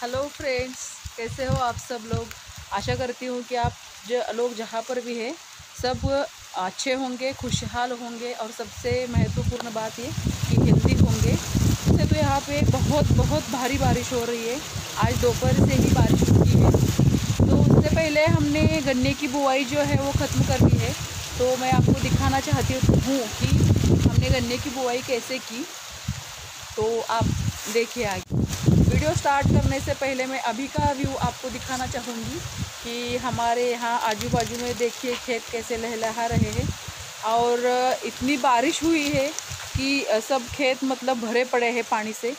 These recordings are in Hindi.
हेलो फ्रेंड्स, कैसे हो आप सब लोग। आशा करती हूँ कि आप लोग जहाँ पर भी हैं सब अच्छे होंगे, खुशहाल होंगे और सबसे महत्वपूर्ण बात ये कि हेल्दी होंगे। वैसे तो यहाँ पे बहुत बहुत भारी बारिश हो रही है। आज दोपहर से ही बारिश रुकी है। तो उससे पहले हमने गन्ने की बुआई जो है वो ख़त्म कर दी है। तो मैं आपको दिखाना चाहती हूँ कि हमने गन्ने की बुआई कैसे की। तो आप देखिए आगे। वीडियो स्टार्ट करने से पहले मैं अभी का व्यू आपको दिखाना चाहूँगी कि हमारे यहाँ आजू बाजू में देखिए खेत कैसे लहलहा रहे हैं। और इतनी बारिश हुई है कि सब खेत मतलब भरे पड़े हैं पानी से।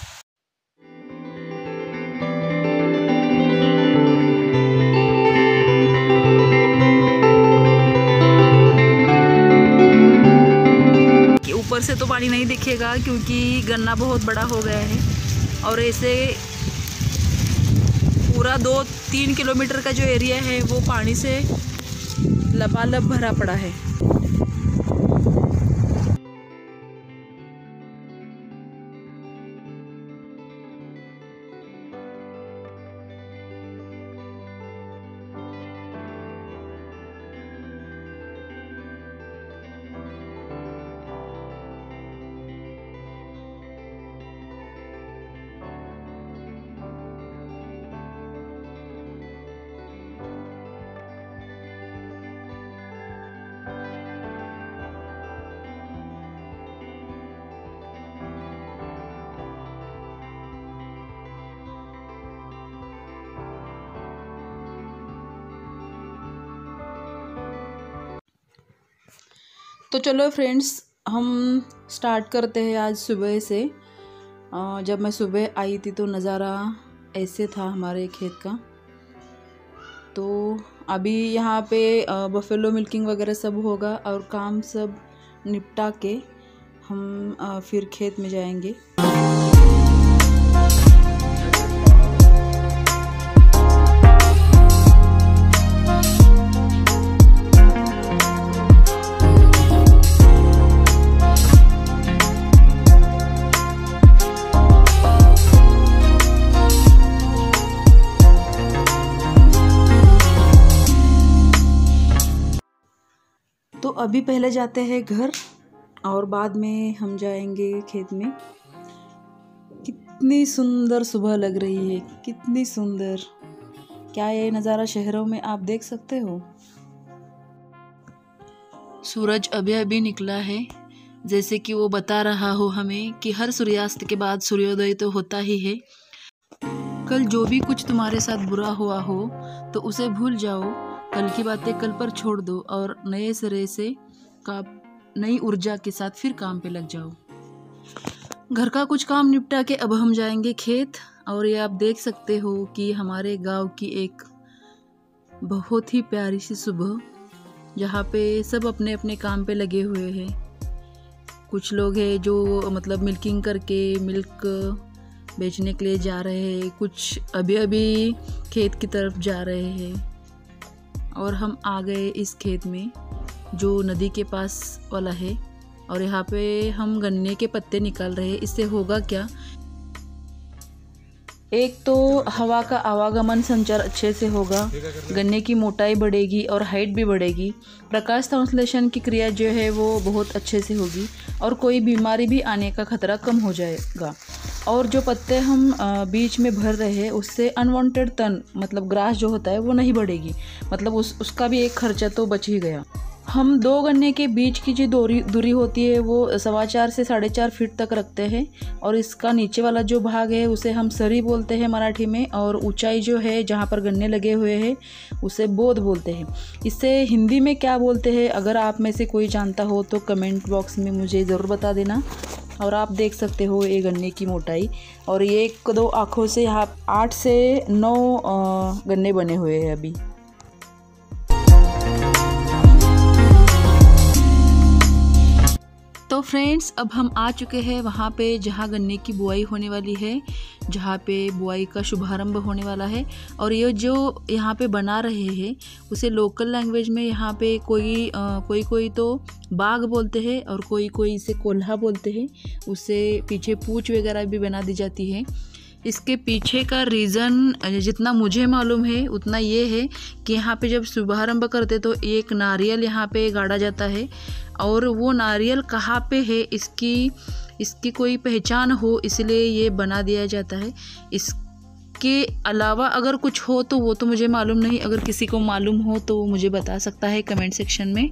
ऊपर से तो पानी नहीं दिखेगा क्योंकि गन्ना बहुत बड़ा हो गया है और ऐसे पूरा 2-3 किलोमीटर का जो एरिया है वो पानी से लबालब भरा पड़ा है। तो चलो फ्रेंड्स, हम स्टार्ट करते हैं आज सुबह से। जब मैं सुबह आई थी तो नज़ारा ऐसे था हमारे खेत का। तो अभी यहाँ पे बफेलो मिल्किंग वगैरह सब होगा और काम सब निपटा के हम फिर खेत में जाएंगे। तो अभी पहले जाते हैं घर और बाद में हम जाएंगे खेत में। कितनी सुंदर सुबह लग रही है, कितनी सुंदर। क्या ये नज़ारा शहरों में आप देख सकते हो। सूरज अभी अभी निकला है, जैसे कि वो बता रहा हो हमें कि हर सूर्यास्त के बाद सूर्योदय तो होता ही है। कल जो भी कुछ तुम्हारे साथ बुरा हुआ हो तो उसे भूल जाओ। कल की बातें कल पर छोड़ दो और नए सिरे से नई ऊर्जा के साथ फिर काम पे लग जाओ। घर का कुछ काम निपटा के अब हम जाएंगे खेत। और ये आप देख सकते हो कि हमारे गांव की एक बहुत ही प्यारी सी सुबह, जहाँ पे सब अपने अपने काम पे लगे हुए हैं। कुछ लोग हैं जो मतलब मिल्किंग करके मिल्क बेचने के लिए जा रहे हैं, कुछ अभी अभी खेत की तरफ जा रहे हैं। और हम आ गए इस खेत में जो नदी के पास वाला है। और यहाँ पे हम गन्ने के पत्ते निकाल रहे हैं। इससे होगा क्या, एक तो हवा का आवागमन संचार अच्छे से होगा, गन्ने की मोटाई बढ़ेगी और हाइट भी बढ़ेगी। प्रकाश संश्लेषण की क्रिया जो है वो बहुत अच्छे से होगी और कोई बीमारी भी आने का खतरा कम हो जाएगा। और जो पत्ते हम बीच में भर रहे हैं उससे अनवांटेड तन मतलब ग्रास जो होता है वो नहीं बढ़ेगी। मतलब उसका भी एक खर्चा तो बच ही गया। हम 2 गन्ने के बीच की जो दूरी होती है वो 4.25 से 4.5 फीट तक रखते हैं। और इसका नीचे वाला जो भाग है उसे हम सरी बोलते हैं मराठी में। और ऊंचाई जो है जहाँ पर गन्ने लगे हुए हैं उसे बोध बोलते हैं। इसे हिंदी में क्या बोलते हैं, अगर आप में से कोई जानता हो तो कमेंट बॉक्स में मुझे ज़रूर बता देना। और आप देख सकते हो ये गन्ने की मोटाई। और ये 1-2 आँखों से यहाँ 8 से 9 गन्ने बने हुए हैं अभी। तो फ्रेंड्स, अब हम आ चुके हैं वहाँ पे जहाँ गन्ने की बुआई होने वाली है, जहाँ पे बुआई का शुभारंभ होने वाला है। और ये जो यहाँ पे बना रहे हैं उसे लोकल लैंग्वेज में यहाँ पे कोई तो बाग बोलते हैं और कोई इसे कोल्हा बोलते हैं। उससे पीछे पूँछ वगैरह भी बना दी जाती है। इसके पीछे का रीज़न जितना मुझे मालूम है उतना ये है कि यहाँ पे जब शुभारंभ करते तो एक नारियल यहाँ पे गाड़ा जाता है, और वो नारियल कहाँ पे है इसकी कोई पहचान हो इसलिए ये बना दिया जाता है। इसके अलावा अगर कुछ हो तो वो तो मुझे मालूम नहीं, अगर किसी को मालूम हो तो वो मुझे बता सकता है कमेंट सेक्शन में।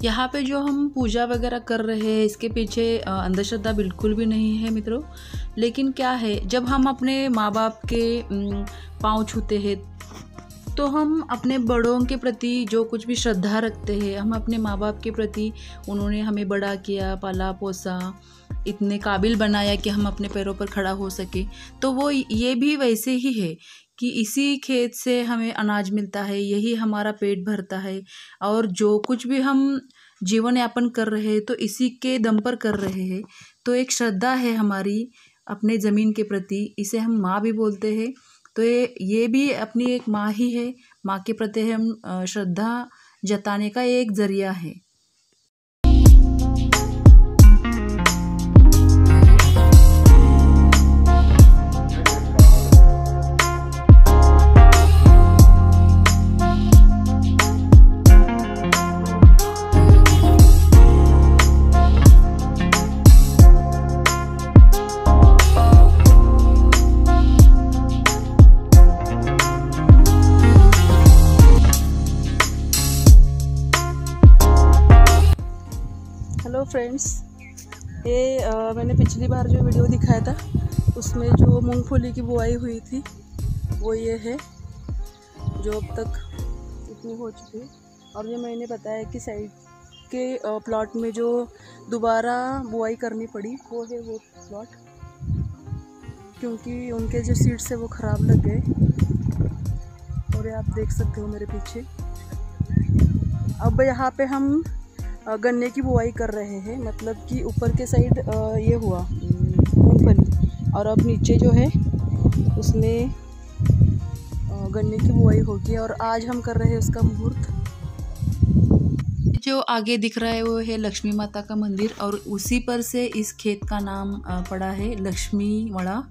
यहाँ पे जो हम पूजा वगैरह कर रहे हैं इसके पीछे अंधश्रद्धा बिल्कुल भी नहीं है मित्रों। लेकिन क्या है, जब हम अपने माँ बाप के पाँव छूते हैं तो हम अपने बड़ों के प्रति जो कुछ भी श्रद्धा रखते हैं, हम अपने माँ बाप के प्रति, उन्होंने हमें बड़ा किया, पाला पोसा, इतने काबिल बनाया कि हम अपने पैरों पर खड़ा हो सके, तो वो ये भी वैसे ही है कि इसी खेत से हमें अनाज मिलता है, यही हमारा पेट भरता है, और जो कुछ भी हम जीवन यापन कर रहे हैं तो इसी के दम पर कर रहे हैं। तो एक श्रद्धा है हमारी अपने ज़मीन के प्रति, इसे हम माँ भी बोलते हैं। तो ये भी अपनी एक माँ ही है, माँ के प्रति हम श्रद्धा जताने का एक ज़रिया है। हेलो फ्रेंड्स, ये मैंने पिछली बार जो वीडियो दिखाया था उसमें जो मूंगफली की बुआई हुई थी वो ये है जो अब तक इतनी हो चुकी है। और ये मैंने बताया कि साइड के प्लॉट में जो दोबारा बुआई करनी पड़ी वो है वो प्लॉट, क्योंकि उनके जो सीड्स है वो ख़राब लग गए। और ये आप देख सकते हो मेरे पीछे। अब यहाँ पे हम गन्ने की बुआई कर रहे हैं, मतलब कि ऊपर के साइड ये हुआ मूंगफली, और अब नीचे जो है उसमें गन्ने की बुआई होगी, और आज हम कर रहे हैं उसका मुहूर्त। जो आगे दिख रहा है वो है लक्ष्मी माता का मंदिर, और उसी पर से इस खेत का नाम पड़ा है लक्ष्मी वड़ा।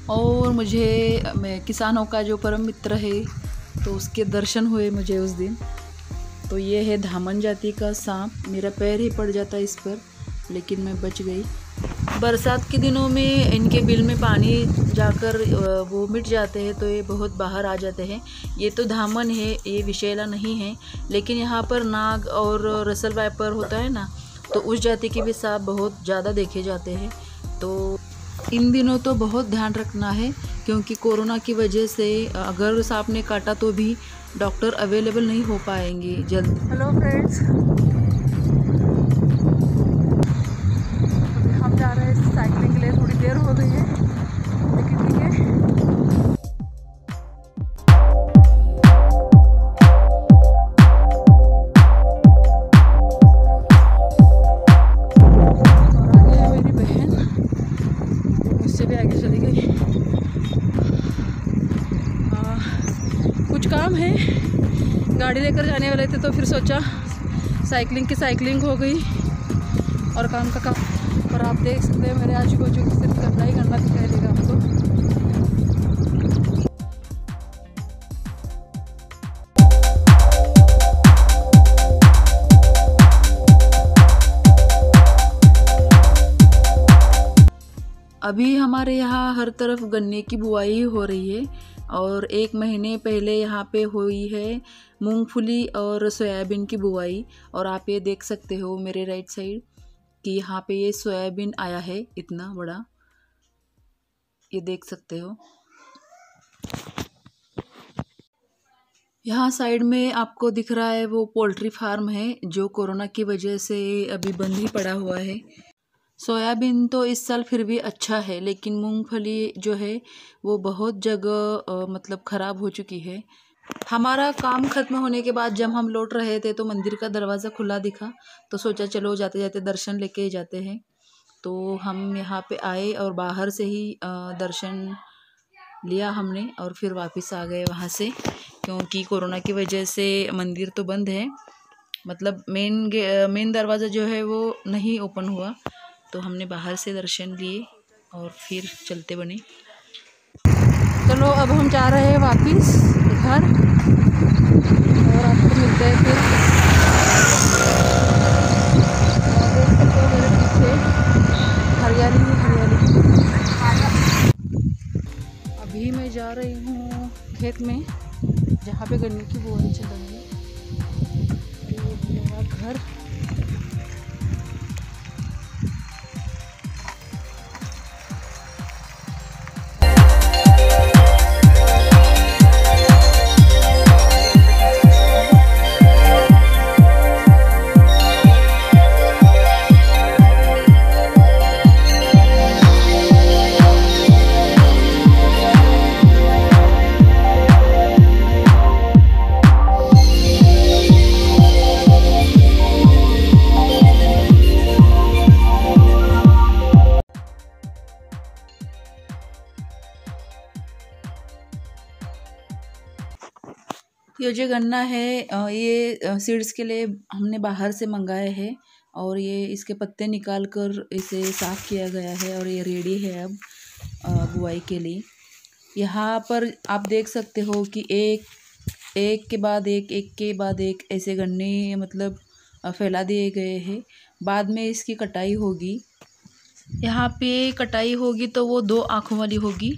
और मैं किसानों का जो परम मित्र है तो उसके दर्शन हुए मुझे उस दिन। तो ये है धामन जाति का सांप, मेरा पैर ही पड़ जाता इस पर, लेकिन मैं बच गई। बरसात के दिनों में इनके बिल में पानी जाकर वो मिट जाते हैं तो ये बहुत बाहर आ जाते हैं। ये तो धामन है, ये विषैला नहीं है, लेकिन यहाँ पर नाग और रसल वाइपर होता है ना, तो उस जाति के भी सांप बहुत ज़्यादा देखे जाते हैं। तो इन दिनों तो बहुत ध्यान रखना है, क्योंकि कोरोना की वजह से अगर सांप ने काटा तो भी डॉक्टर अवेलेबल नहीं हो पाएंगे जल्द। हेलो फ्रेंड्स, हम जा रहे हैं साइकिलिंग के लिए, थोड़ी देर हो गई है लेकिन ठीक है। काम है, गाड़ी लेकर जाने वाले थे तो फिर सोचा साइकिलिंग की साइकिलिंग हो गई और काम का काम। और आप देख सकते हैं मेरे आजू बाजू सिर्फ करना ही करना दिखाई देगा आपको। अभी हमारे यहाँ हर तरफ गन्ने की बुआई हो रही है और 1 महीने पहले यहाँ पे हुई है मूंगफली और सोयाबीन की बुआई। और आप ये देख सकते हो मेरे राइट साइड कि यहाँ पे ये सोयाबीन आया है इतना बड़ा, ये देख सकते हो। यहाँ साइड में आपको दिख रहा है वो पोल्ट्री फार्म है जो कोरोना की वजह से अभी बंद ही पड़ा हुआ है। सोयाबीन तो इस साल फिर भी अच्छा है, लेकिन मूंगफली जो है वो बहुत जगह मतलब ख़राब हो चुकी है। हमारा काम ख़त्म होने के बाद जब हम लौट रहे थे तो मंदिर का दरवाज़ा खुला दिखा, तो सोचा चलो जाते जाते दर्शन लेके जाते हैं। तो हम यहाँ पे आए और बाहर से ही दर्शन लिया हमने और फिर वापस आ गए वहाँ से, क्योंकि कोरोना की वजह से मंदिर तो बंद है, मतलब मेन दरवाज़ा जो है वो नहीं ओपन हुआ। तो हमने बाहर से दर्शन लिए और फिर चलते बने। चलो अब हम जा रहे हैं वापस घर और आपको मिलते हैं फिर। मेरे पीछे हरियाली हरियाली। अभी मैं जा रही हूँ खेत में जहाँ पे गन्ने की बुआई चल रही है। ये मेरा घर। ये जो गन्ना है ये सीड्स के लिए हमने बाहर से मंगाए हैं और ये इसके पत्ते निकाल कर इसे साफ़ किया गया है और ये रेडी है अब बुआई के लिए। यहाँ पर आप देख सकते हो कि एक के बाद एक ऐसे गन्ने मतलब फैला दिए गए हैं। बाद में इसकी कटाई होगी। यहाँ पे कटाई होगी तो वो 2 आँखों वाली होगी।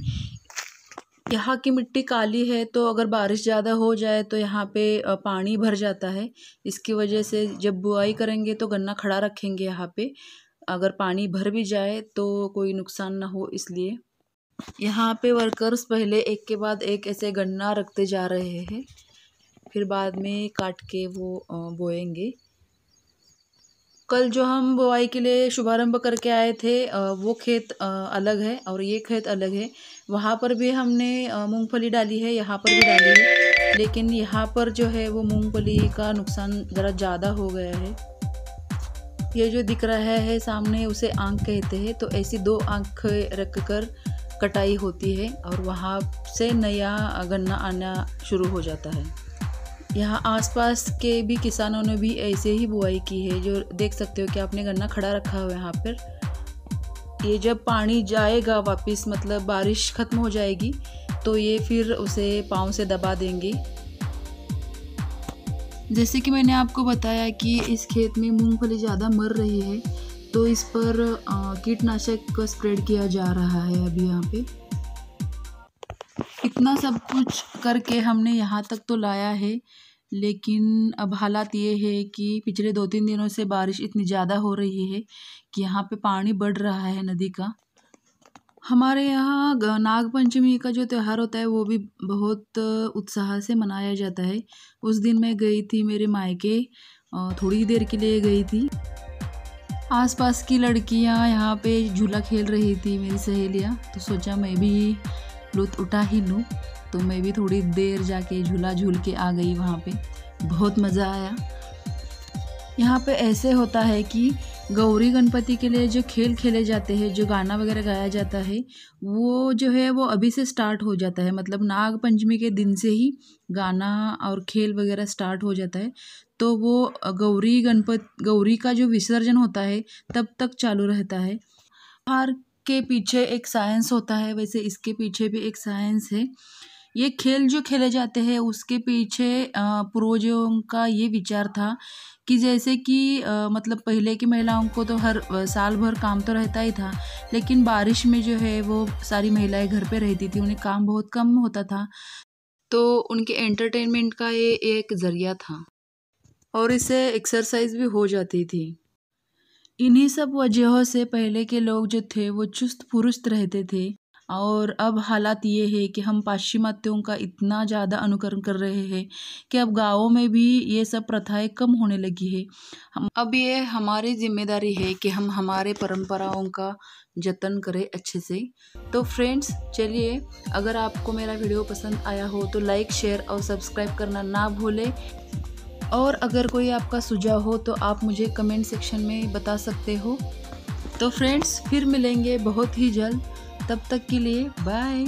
यहाँ की मिट्टी काली है तो अगर बारिश ज़्यादा हो जाए तो यहाँ पे पानी भर जाता है। इसकी वजह से जब बुआई करेंगे तो गन्ना खड़ा रखेंगे यहाँ पे, अगर पानी भर भी जाए तो कोई नुकसान ना हो, इसलिए यहाँ पे वर्कर्स पहले एक के बाद एक ऐसे गन्ना रखते जा रहे हैं, फिर बाद में काट के वो बोएंगे। कल जो हम बुआई के लिए शुभारंभ करके आए थे वो खेत अलग है और ये खेत अलग है। वहाँ पर भी हमने मूंगफली डाली है, यहाँ पर भी डाली है, लेकिन यहाँ पर जो है वो मूंगफली का नुकसान ज़रा ज़्यादा हो गया है। ये जो दिख रहा है सामने उसे आँख कहते हैं। तो ऐसी 2 आँख रख कर कटाई होती है और वहाँ से नया गन्ना आना शुरू हो जाता है। यहाँ आसपास के भी किसानों ने भी ऐसे ही बुआई की है, जो देख सकते हो कि आपने गन्ना खड़ा रखा हुआ है यहाँ पर। ये जब पानी जाएगा वापस, मतलब बारिश ख़त्म हो जाएगी, तो ये फिर उसे पाँव से दबा देंगे। जैसे कि मैंने आपको बताया कि इस खेत में मूंगफली ज़्यादा मर रही है, तो इस पर कीटनाशक स्प्रेड किया जा रहा है अभी यहाँ पे। इतना सब कुछ करके हमने यहाँ तक तो लाया है, लेकिन अब हालात ये है कि पिछले 2-3 दिनों से बारिश इतनी ज़्यादा हो रही है कि यहाँ पे पानी बढ़ रहा है नदी का। हमारे यहाँ नाग पंचमी का जो त्यौहार होता है वो भी बहुत उत्साह से मनाया जाता है। उस दिन मैं गई थी मेरे मायके, थोड़ी देर के लिए गई थी। आसपास की लड़कियाँ यहाँ पे झूला खेल रही थी, मेरी सहेलियाँ, तो सोचा मैं भी लुत्फ़ उठा ही लूँ। तो मैं भी थोड़ी देर जाके झूला झूल के आ गई वहाँ पे। बहुत मज़ा आया। यहाँ पे ऐसे होता है कि गौरी गणपति के लिए जो खेल खेले जाते हैं, जो गाना वगैरह गाया जाता है, वो जो है वो अभी से स्टार्ट हो जाता है। मतलब नाग पंचमी के दिन से ही गाना और खेल वगैरह स्टार्ट हो जाता है। तो वो गौरी का जो विसर्जन होता है तब तक चालू रहता है। हार के पीछे एक साइंस होता है, वैसे इसके पीछे भी एक साइंस है ये खेल जो खेले जाते हैं उसके पीछे पूर्वजों का ये विचार था कि जैसे कि मतलब पहले की महिलाओं को तो हर साल भर काम तो रहता ही था, लेकिन बारिश में जो है वो सारी महिलाएं घर पे रहती थी, उन्हें काम बहुत कम होता था, तो उनके एंटरटेनमेंट का ये एक ज़रिया था और इससे एक्सरसाइज भी हो जाती थी। इन्हीं सब वजहों से पहले के लोग जो थे वो चुस्त फुरुस्त रहते थे। और अब हालात ये है कि हम पाश्चिमात्यों का इतना ज़्यादा अनुकरण कर रहे हैं कि अब गाँवों में भी ये सब प्रथाएं कम होने लगी है। अब ये हमारी जिम्मेदारी है कि हम हमारे परंपराओं का जतन करें अच्छे से। तो फ्रेंड्स चलिए, अगर आपको मेरा वीडियो पसंद आया हो तो लाइक, शेयर और सब्सक्राइब करना ना भूलें। और अगर कोई आपका सुझाव हो तो आप मुझे कमेंट सेक्शन में बता सकते हो। तो फ्रेंड्स फिर मिलेंगे बहुत ही जल्द, तब तक के लिए बाय।